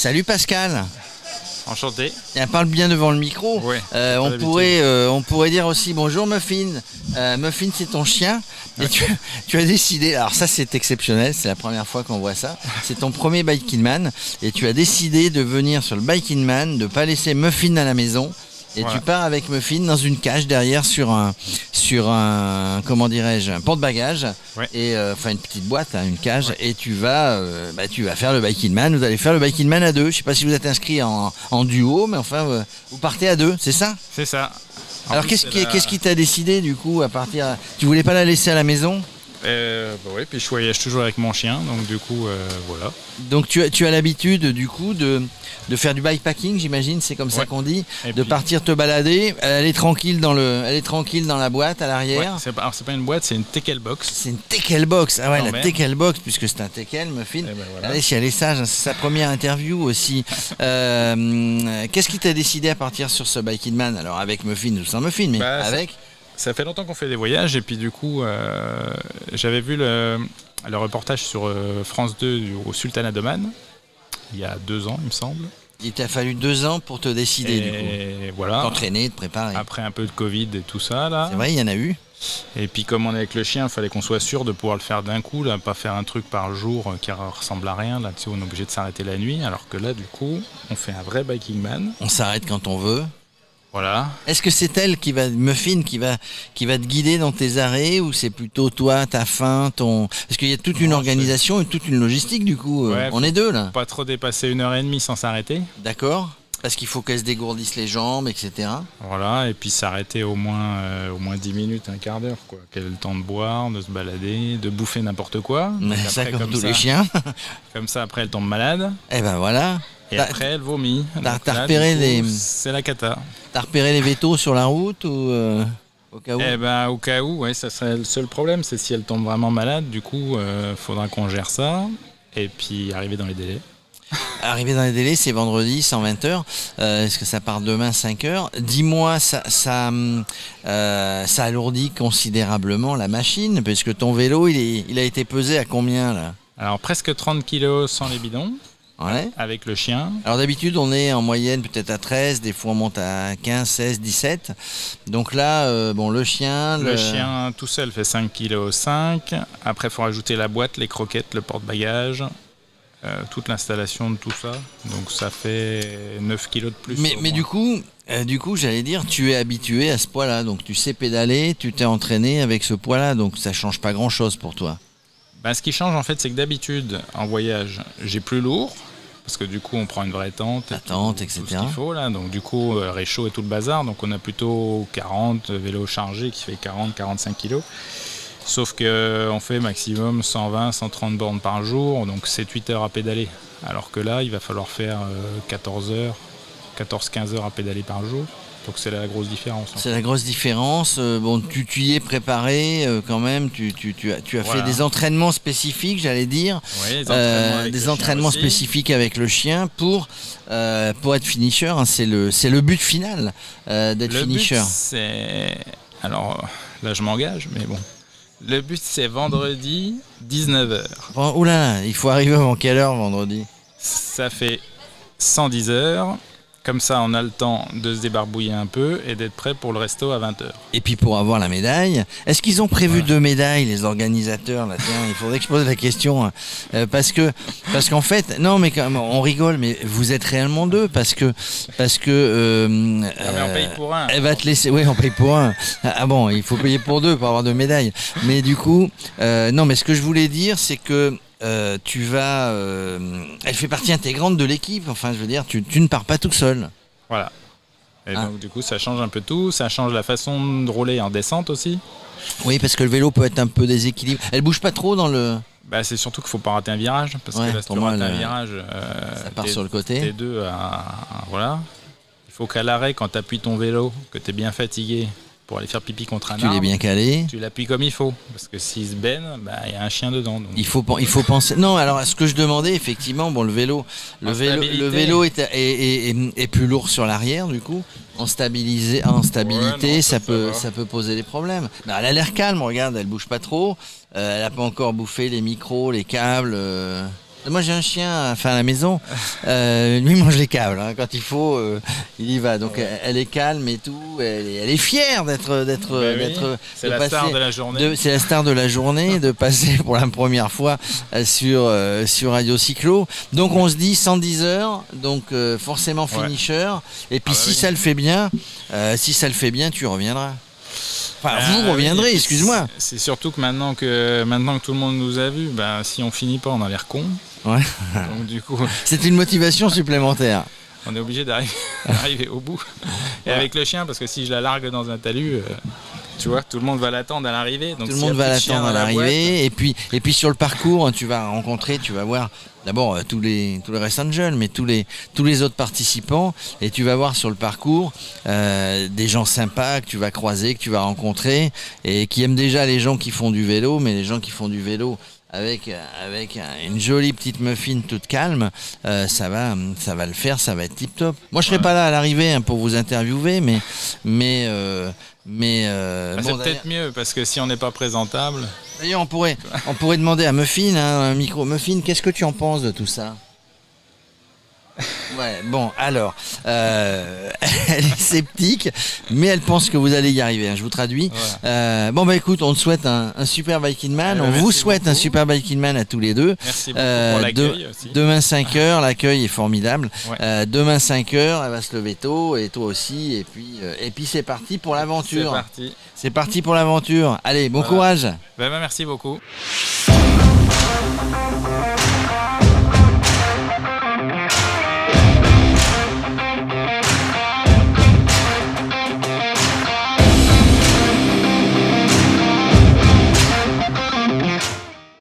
Salut Pascal. Enchanté. Et parle bien devant le micro. Ouais, on pourrait dire aussi bonjour Muffin. Muffin, c'est ton chien. Et tu as décidé, alors ça c'est exceptionnel, c'est la première fois qu'on voit ça. C'est ton premier Biking Man et tu as décidé de venir sur le Biking Man, de ne pas laisser Muffin à la maison. Et voilà. Tu pars avec Muffin dans une cage derrière sur un comment dirais-je, un porte-bagages. Ouais. Et enfin une petite boîte, hein, une cage. Ouais. Et tu vas faire le Biking Man. Vous allez faire le Biking Man à deux. Je sais pas si vous êtes inscrit en duo, mais enfin vous partez à deux, c'est ça? C'est ça. Alors qu'est-ce qui t'a décidé du coup à partir? Tu voulais pas la laisser à la maison? Oui, puis je voyage toujours avec mon chien, donc du coup, voilà. Donc tu as l'habitude du coup de faire du bikepacking, j'imagine, c'est comme ça qu'on dit, de partir te balader. Elle est tranquille dans la boîte à l'arrière. Ouais, c'est pas une boîte, c'est une Teckel box. C'est une Teckel box, ah ouais, la Teckel box, puisque c'est un Teckel, Muffin. Voilà. Allez, si elle est sage, hein, c'est sa première interview aussi. Qu'est-ce qui t'a décidé à partir sur ce Biking Man? Alors avec Muffin ou sans Muffin, mais avec. Ça fait longtemps qu'on fait des voyages et puis du coup j'avais vu le reportage sur France 2 au Sultanat d'Oman il y a 2 ans il me semble. Il t'a fallu 2 ans pour te décider du coup. Voilà. T'entraîner, te préparer. Après un peu de Covid et tout ça là. C'est vrai, il y en a eu. Et puis comme on est avec le chien, il fallait qu'on soit sûr de pouvoir le faire d'un coup, là, pas faire un truc par jour qui ressemble à rien. Là, tu sais, on est obligé de s'arrêter la nuit, alors que là du coup on fait un vrai Biking Man. On s'arrête quand on veut. Voilà. Est-ce que c'est elle Muffin qui va te guider dans tes arrêts ou c'est plutôt toi, ta faim, parce qu'il y a toute une organisation et toute une logistique du coup. Ouais, on est deux là. Pas trop dépasser 1h30 sans s'arrêter. D'accord. Parce qu'il faut qu'elle se dégourdisse les jambes, etc. Voilà, et puis s'arrêter au moins 10 minutes, un quart d'heure, quoi. Qu'elle ait le temps de boire, de se balader, de bouffer n'importe quoi. Mais ça comme tous les chiens. Comme ça, après elle tombe malade. Et ben voilà. Et après elle vomit. T'as repéré c'est la cata. T'as repéré les vétos sur la route ou au cas où? Eh ben au cas où, ouais, ça serait le seul problème, c'est si elle tombe vraiment malade. Du coup, faudra qu'on gère ça et puis arriver dans les délais. Arriver dans les délais, c'est vendredi, 120h. Est-ce que ça part demain, 5h? Dis-moi, ça alourdit considérablement la machine, parce que ton vélo, il a été pesé à combien là? Alors presque 30 kg sans les bidons. Ouais. Avec le chien. Alors d'habitude on est en moyenne peut-être à 13, des fois on monte à 15, 16, 17. Donc là, le chien... Le chien tout seul fait 5,5 kg. Après il faut rajouter la boîte, les croquettes, le porte-bagages, toute l'installation de tout ça. Donc ça fait 9 kg de plus. Mais du coup, j'allais dire, tu es habitué à ce poids-là. Donc tu sais pédaler, tu t'es entraîné avec ce poids-là. Donc ça change pas grand-chose pour toi. Ce qui change en fait, c'est que d'habitude en voyage, j'ai plus lourd parce que du coup on prend une vraie tente, etc. Tout ce qu'il faut là. Donc du coup réchaud et tout le bazar. Donc on a plutôt 40 vélos chargés qui fait 40-45 kg. Sauf que on fait maximum 120-130 bornes par jour, donc 7-8 heures à pédaler. Alors que là, il va falloir faire 14-15 heures à pédaler par jour. Donc c'est la grosse différence. C'est la grosse différence. Tu y es préparé quand même. Tu as fait des entraînements spécifiques, j'allais dire. Oui, des entraînements spécifiques avec le chien pour être finisher. Hein. C'est le but final d'être finisher. Alors là, je m'engage, mais bon. Le but, c'est vendredi 19h. Oula, il faut arriver avant quelle heure vendredi? Ça fait 110 heures. Comme ça, on a le temps de se débarbouiller un peu et d'être prêt pour le resto à 20h. Et puis pour avoir la médaille, est-ce qu'ils ont prévu 2 médailles, les organisateurs là? Tiens, il faudrait que je pose la question. Parce qu'en fait, non mais on rigole, mais vous êtes réellement 2 parce que mais on paye pour un. Elle va te laisser, oui, on paye pour un. Ah bon, il faut payer pour 2 pour avoir 2 médailles. Mais du coup, non, mais ce que je voulais dire, c'est que elle fait partie intégrante de l'équipe. Enfin, je veux dire, tu ne pars pas tout seul. Voilà. Et donc, du coup, ça change un peu tout. Ça change la façon de rouler en descente aussi. Oui, parce que le vélo peut être un peu déséquilibré. Elle bouge pas trop dans le... C'est surtout qu'il faut pas rater un virage. Parce que là, si tu rates un virage, ça part sur le côté. T2, voilà. Il faut qu'à l'arrêt, quand tu appuies ton vélo, que tu es bien fatigué, pour aller faire pipi contre un arbre. Tu l'es bien calé. Tu l'appuies comme il faut. Parce que s'il se baigne, il y a un chien dedans. Donc. Il faut penser. Non, alors ce que je demandais, effectivement, le vélo est plus lourd sur l'arrière, du coup. En stabilité, ça peut poser des problèmes. Elle a l'air calme, regarde, elle bouge pas trop. Elle n'a pas encore bouffé les micros, les câbles. Moi j'ai un chien, enfin à la maison, lui mange les câbles, hein. Quand il faut, il y va. Donc elle est calme et tout, elle est fière c'est la star de la journée. C'est la star de la journée de passer pour la première fois sur Radio Cyclo. Donc on se dit 110 heures, donc forcément finisher. Et puis ça le fait bien, tu reviendras. Enfin, vous reviendrez, excuse-moi. C'est surtout que maintenant que tout le monde nous a vus, si on finit pas, on a l'air con. Ouais. Donc du coup, c'est une motivation supplémentaire. On est obligé d'arriver au bout. Et avec le chien, parce que si je la largue dans un talus, tu vois, tout le monde va l'attendre à l'arrivée. Tout le monde va l'attendre à l'arrivée. Et puis sur le parcours, tu vas voir d'abord tous les Race Angels, mais tous les autres participants. Et tu vas voir sur le parcours des gens sympas que tu vas croiser, que tu vas rencontrer, et qui aiment déjà les gens qui font du vélo, mais les gens qui font du vélo avec une jolie petite muffin toute calme, ça va le faire, ça va être tip top. Moi je serai pas là à l'arrivée pour vous interviewer, mais c'est peut-être mieux, parce que si on n'est pas présentable. D'ailleurs on pourrait demander à Muffin, un micro. Muffin, qu'est-ce que tu en penses de tout ça? Ouais, bon, alors, elle est sceptique, mais elle pense que vous allez y arriver, hein, je vous traduis. Ouais. Écoute, on te souhaite un super Biking Man, on vous souhaite beaucoup. Un super Biking Man à tous les deux. Merci beaucoup pour l'accueil aussi. Demain 5h, l'accueil est formidable. Ouais. Demain 5h, elle va se lever tôt, et toi aussi, et puis c'est parti pour l'aventure. C'est parti pour l'aventure. Allez, bon courage. Merci beaucoup.